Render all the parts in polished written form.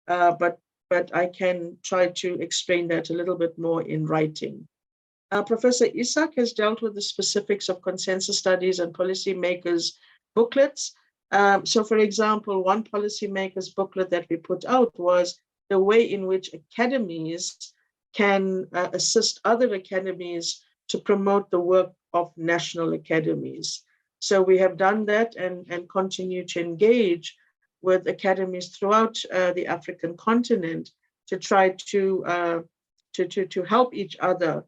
but I can try to explain that a little bit more in writing. Professor Ishak has dealt with the specifics of consensus studies and policymakers' booklets. So, for example, one policymakers' booklet that we put out was the way in which academies can assist other academies to promote the work of national academies. So we have done that and continue to engage with academies throughout the African continent to try to help each other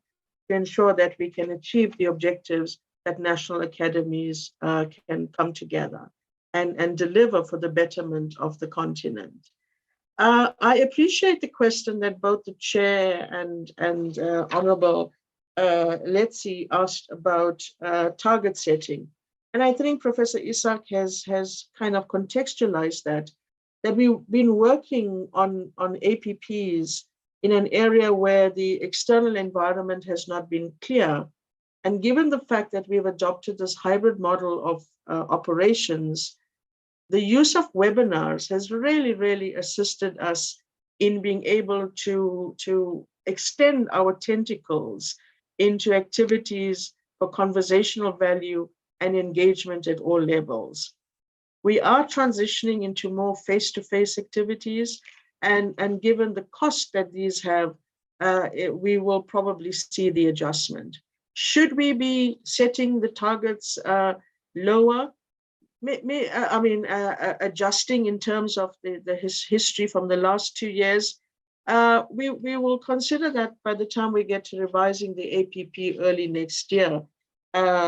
to ensure that we can achieve the objectives that national academies can come together and deliver for the betterment of the continent. I appreciate the question that both the chair and Honorable Letzi asked about target setting. And I think Professor Ishak has kind of contextualized that we've been working on APPs in an area where the external environment has not been clear. And given the fact that we've adopted this hybrid model of operations, the use of webinars has really, really assisted us in being able to extend our tentacles into activities for conversational value and engagement at all levels. We are transitioning into more face-to-face activities, and given the cost that these have, we will probably see the adjustment. Should we be setting the targets lower? Adjusting in terms of the history from the last 2 years, we will consider that by the time we get to revising the APP early next year,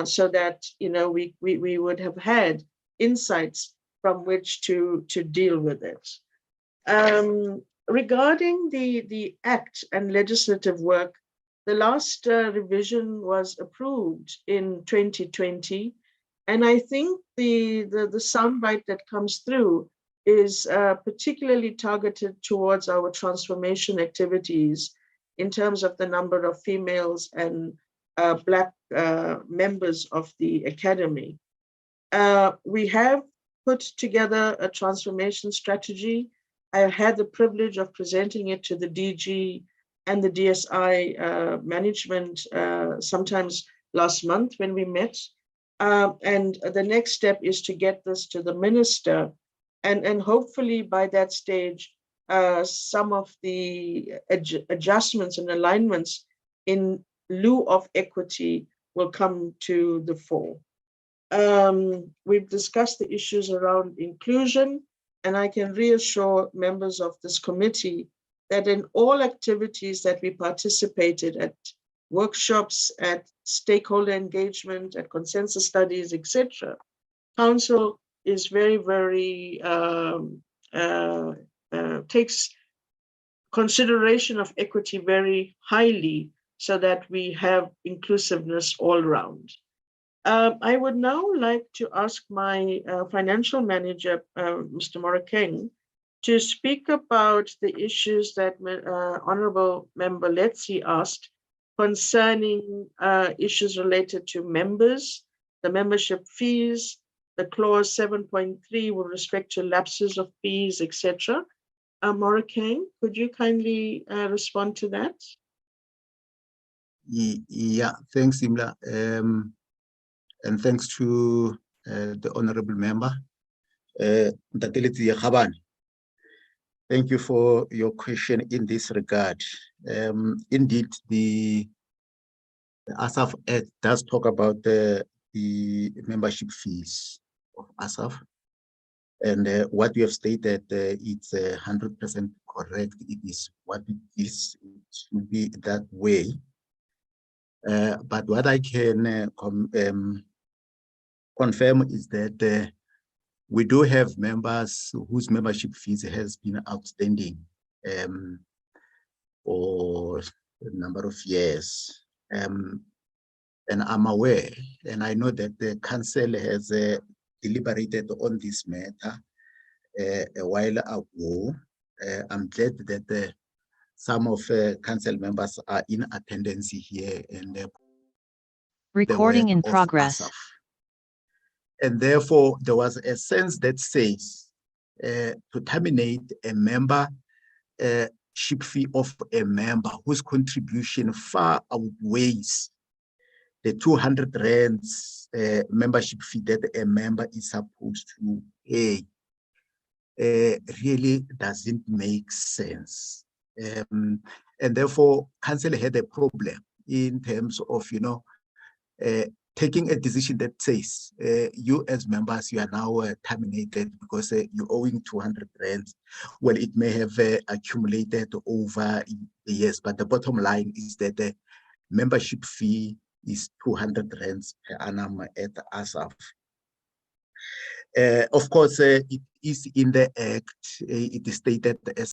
so that we would have had insights from which to deal with it. Regarding the Act and legislative work, the last revision was approved in 2020. And I think the soundbite that comes through is particularly targeted towards our transformation activities in terms of the number of females and Black members of the Academy. We have put together a transformation strategy. I had the privilege of presenting it to the DG and the DSI management sometimes last month when we met. And the next step is to get this to the minister. And hopefully by that stage, some of the adjustments and alignments in lieu of equity will come to the fore. We've discussed the issues around inclusion, and I can reassure members of this committee that in all activities that we participated at, workshops, at stakeholder engagement, at consensus studies, etc., Council is very, very, takes consideration of equity very highly so that we have inclusiveness all around. I would now like to ask my financial manager, Mr. Morakeng, to speak about the issues that Honorable Member Letzi asked concerning issues related to members, the membership fees, the clause 7.3 with respect to lapses of fees, etc. Morakeng, could you kindly respond to that? Yeah, thanks, Imla. And thanks to the honorable member, thank you for your question in this regard. Indeed, the ASSAf Act does talk about the membership fees of ASSAf, and what you have stated, it's 100% correct. It is what it is. It should be that way. But what I can confirm is that we do have members whose membership fees has been outstanding for a number of years. And I'm aware, and I know that the council has deliberated on this matter a while ago. I'm glad that some of council members are in attendance here and recording in progress. ASSAf. And therefore, there was a sense that says to terminate a member membership fee of a member whose contribution far outweighs the 200 rands membership fee that a member is supposed to pay, really doesn't make sense. And therefore, council had a problem in terms of, taking a decision that says, you as members, you are now terminated because you're owing 200 rands. Well, it may have accumulated over the years, but the bottom line is that the membership fee is 200 rands per annum at ASSAf. Of course, it is in the Act, it is stated as